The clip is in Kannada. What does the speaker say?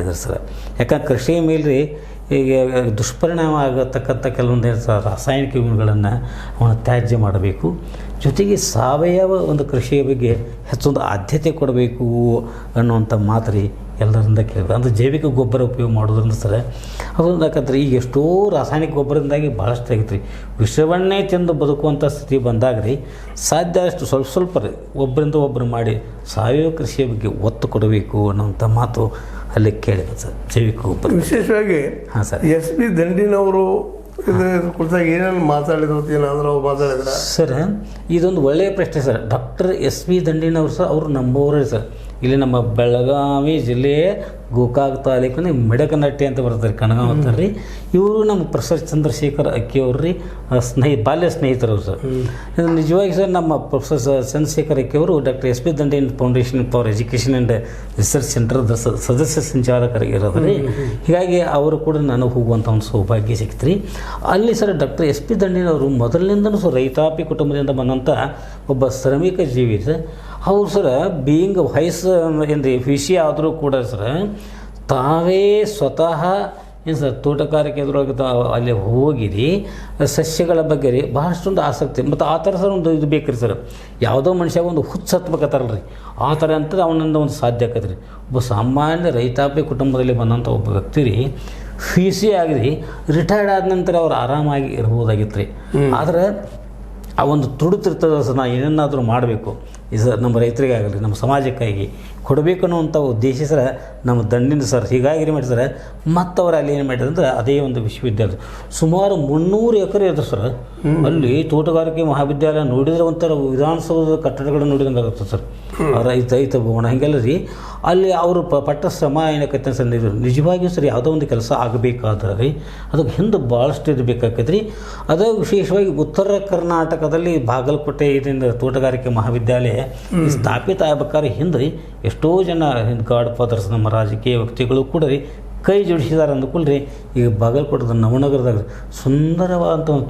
ಮಾಡಿದ್ದಾರೆ ಸರ್. ಯಾಕಂದ್ರೆ ಕೃಷಿ ಮೇಲೆ ರೀ ಈಗ ದುಷ್ಪರಿಣಾಮ ಆಗತಕ್ಕಂಥ ಕೆಲವೊಂದು ರಾಸಾಯನಿಕ ಗುಣಗಳನ್ನು ಅವನ ತ್ಯಾಜ್ಯ ಮಾಡಬೇಕು. ಜೊತೆಗೆ ಸಾವಯವ ಒಂದು ಕೃಷಿಯ ಬಗ್ಗೆ ಹೆಚ್ಚೊಂದು ಆದ್ಯತೆ ಕೊಡಬೇಕು ಅನ್ನುವಂಥ ಮಾತು ರೀ ಎಲ್ಲರಿಂದ ಕೇಳಿದ್ರು. ಅಂದರೆ ಜೈವಿಕ ಗೊಬ್ಬರ ಉಪಯೋಗ ಮಾಡೋದ್ರಿಂದ ಸರ್ ಅದೊಂದು ಯಾಕಂದ್ರೆ ಈಗ ಎಷ್ಟೋ ರಾಸಾಯನಿಕ ಗೊಬ್ಬರದಿಂದಾಗಿ ಭಾಳಷ್ಟು ಆಗೈತೆ ರೀ. ವಿಷವನ್ನೇ ತಿಂದು ಬದುಕುವಂಥ ಸ್ಥಿತಿ ಬಂದಾಗ ರೀ ಸಾಧ್ಯ ಅಷ್ಟು ಸ್ವಲ್ಪ ರೀ ಒಬ್ಬರಿಂದ ಒಬ್ಬರು ಮಾಡಿ ಸಾವಯವ ಕೃಷಿಯ ಬಗ್ಗೆ ಒತ್ತು ಕೊಡಬೇಕು ಅನ್ನೋಂಥ ಮಾತು ಅಲ್ಲಿ ಕೇಳಿದೆ ಸರ್. ಜೈವಿಕ ಗೊಬ್ಬರ ವಿಶೇಷವಾಗಿ ಹಾಂ ಸರ್. ಎಸ್ ಪಿ ದಂಡಿನವರು ಇದು ಕುರಿತಾಗಿ ಏನೇನು ಮಾತಾಡಿದ್ರು ಏನಾದರೂ ಅವ್ರು ಮಾತಾಡಿದ್ರ ಸರ್? ಇದೊಂದು ಒಳ್ಳೆಯ ಪ್ರಶ್ನೆ ಸರ್. ಡಾಕ್ಟರ್ ಎಸ್ ಪಿ ದಂಡಿನವರು ಸರ್ ಅವರು ನಮ್ಮವರೇ ಸರ್. ಇಲ್ಲಿ ನಮ್ಮ ಬೆಳಗಾವಿ ಜಿಲ್ಲೆಯ ಗೋಕಾಕ್ ತಾಲೂಕಿನ ಮೆಡಕನಟ್ಟಿ ಅಂತ ಬರ್ತಾರೆ, ಕಣಗಾಂವ್ ಅಂತಾರೆ ರೀ. ಇವರು ನಮ್ಮ ಪ್ರೊಫೆಸರ್ ಚಂದ್ರಶೇಖರ್ ಅಕ್ಕಿಯವ್ರು ರೀ ಬಾಲ್ಯ ಸ್ನೇಹಿತರು ಸರ್. ಇದು ನಿಜವಾಗಿ ಸರ್ ನಮ್ಮ ಪ್ರೊಫೆಸರ್ ಚಂದ್ರಶೇಖರ್ ಅಕ್ಕಿಯವರು ಡಾಕ್ಟರ್ ಎಸ್ ಪಿ ದಂಡಿನ foundation for education and research ಸೆಂಟರ್ದ ಸದಸ್ಯ ಸಂಚಾಲಕರಾಗಿರೋದು ರೀ. ಹೀಗಾಗಿ ಅವರು ಕೂಡ ನನಗೆ ಹೋಗುವಂಥ ಒಂದು ಸೌಭಾಗ್ಯ ಸಿಕ್ತು ರೀ. ಅಲ್ಲಿ ಸರ್ ಡಾಕ್ಟರ್ ಎಸ್ ಪಿ ದಂಡಿನವರು ಮೊದಲಿನಿಂದಲೂ ಸರ್ ರೈತಾಪಿ ಕುಟುಂಬದಿಂದ ಬಂದಂಥ ಒಬ್ಬ ಶ್ರಮಿಕ ಜೀವಿ ಸರ್. ಅವ್ರು ಸರ್ ಬೀಯಿಂಗ್ ವಯಸ್ಸು ಏನು ವಿಷಿ ಆದರೂ ಕೂಡ ಸರ್ ತಾವೇ ಸ್ವತಃ ಏನು ಸರ್ ತೋಟಗಾರಿಕೆ ಎದುರೊಳಗೆ ಅಲ್ಲಿ ಹೋಗಿರಿ ಸಸ್ಯಗಳ ಬಗ್ಗೆ ರೀ ಭಾಳಷ್ಟೊಂದು ಆಸಕ್ತಿ. ಮತ್ತು ಆ ಥರ ಸರ್ ಒಂದು ಇದು ಬೇಕ್ರಿ ಸರ್. ಯಾವುದೋ ಮನುಷ್ಯಾಗ ಒಂದು ಹುಚ್ಚು ಹತ್ಬೇಕತ್ತಾರಲ್ಲ ರೀ ಆ ಥರ ಅಂತ ಅವನಿಂದ ಒಂದು ಸಾಧ್ಯ ಆಕತ್ರಿ ರೀ. ಒಬ್ಬ ಸಾಮಾನ್ಯ ರೈತಾಪಿ ಕುಟುಂಬದಲ್ಲಿ ಬಂದಂಥ ಒಬ್ಬ ವ್ಯಕ್ತಿ ರೀ ಫೀಸಿ ಆಗಿರಿ ರಿಟೈರ್ಡ್ ಆದ ನಂತರ ಅವ್ರು ಆರಾಮಾಗಿ ಇರ್ಬೋದಾಗಿತ್ತು ರೀ. ಆದರೆ ಆ ಒಂದು ತುಡುತ್ತಿರ್ತದೆ ಸರ್, ನಾವು ಏನನ್ನಾದರೂ ಮಾಡಬೇಕು ಈ ಸರ್ ನಮ್ಮ ರೈತರಿಗಾಗಲಿ ನಮ್ಮ ಸಮಾಜಕ್ಕಾಗಿ ಕೊಡಬೇಕು ಅನ್ನುವಂಥ ಉದ್ದೇಶ ಸರ್ ನಮ್ಮ ದಂಡಿನ ಸರ್. ಹೀಗಾಗಿ ಮಾಡಿ ಸರ್ ಮತ್ತು ಅವ್ರು ಅಲ್ಲಿ ಏನು ಮಾಡಿದ್ರು ಅಂದ್ರೆ ಅದೇ ಒಂದು ವಿಶ್ವವಿದ್ಯಾಲಯ ಸುಮಾರು 300 ಎಕರೆ ಇದೆ ಸರ್. ಅಲ್ಲಿ ತೋಟಗಾರಿಕೆ ಮಹಾವಿದ್ಯಾಲಯ ನೋಡಿದರೆ ಒಂಥರ ವಿಧಾನಸೌಧದ ಕಟ್ಟಡಗಳು ನೋಡಿದಂಗೆ ಆಗುತ್ತೆ ಸರ್. ರೈತ ಭವನ ಹಂಗೆಲ್ಲ ರೀ. ಅಲ್ಲಿ ಅವರು ಪಟ್ಟ ಶ್ರಮ ಏನಕ್ಕೈತೆ ಸರ್ ನಿಜವಾಗಿಯೂ ಸರ್ ಯಾವುದೋ ಒಂದು ಕೆಲಸ ಆಗಬೇಕಾದ್ರೆ ರೀ ಅದಕ್ಕೆ ಹಿಂದೆ ಭಾಳಷ್ಟು ಇದು ಬೇಕಾಕೈತೆ ರೀ. ಅದು ವಿಶೇಷವಾಗಿ ಉತ್ತರ ಕರ್ನಾಟಕದಲ್ಲಿ ಬಾಗಲಕೋಟೆ ಇದರಿಂದ ತೋಟಗಾರಿಕೆ ಮಹಾವಿದ್ಯಾಲಯ ಸ್ಥಾಪಿತ ಆಗ್ಬೇಕಾದ್ರೆ ಹಿಂದೆ ರೀ ಎಷ್ಟೋ ಜನ ಗಾಡ್ ಫಾದರ್ಸ್ ನಮ್ಮ ರಾಜಕೀಯ ವ್ಯಕ್ತಿಗಳು ಕೂಡ ರೀ ಕೈ ಜೋಡಿಸಿದ್ದಾರೆ ಅಂದ್ಕೊಳ್ಳಿ ರೀ. ಈಗ ಬಾಗಲಕೋಟದ ನವನಗರದಾಗ ಸುಂದರವಾದಂಥ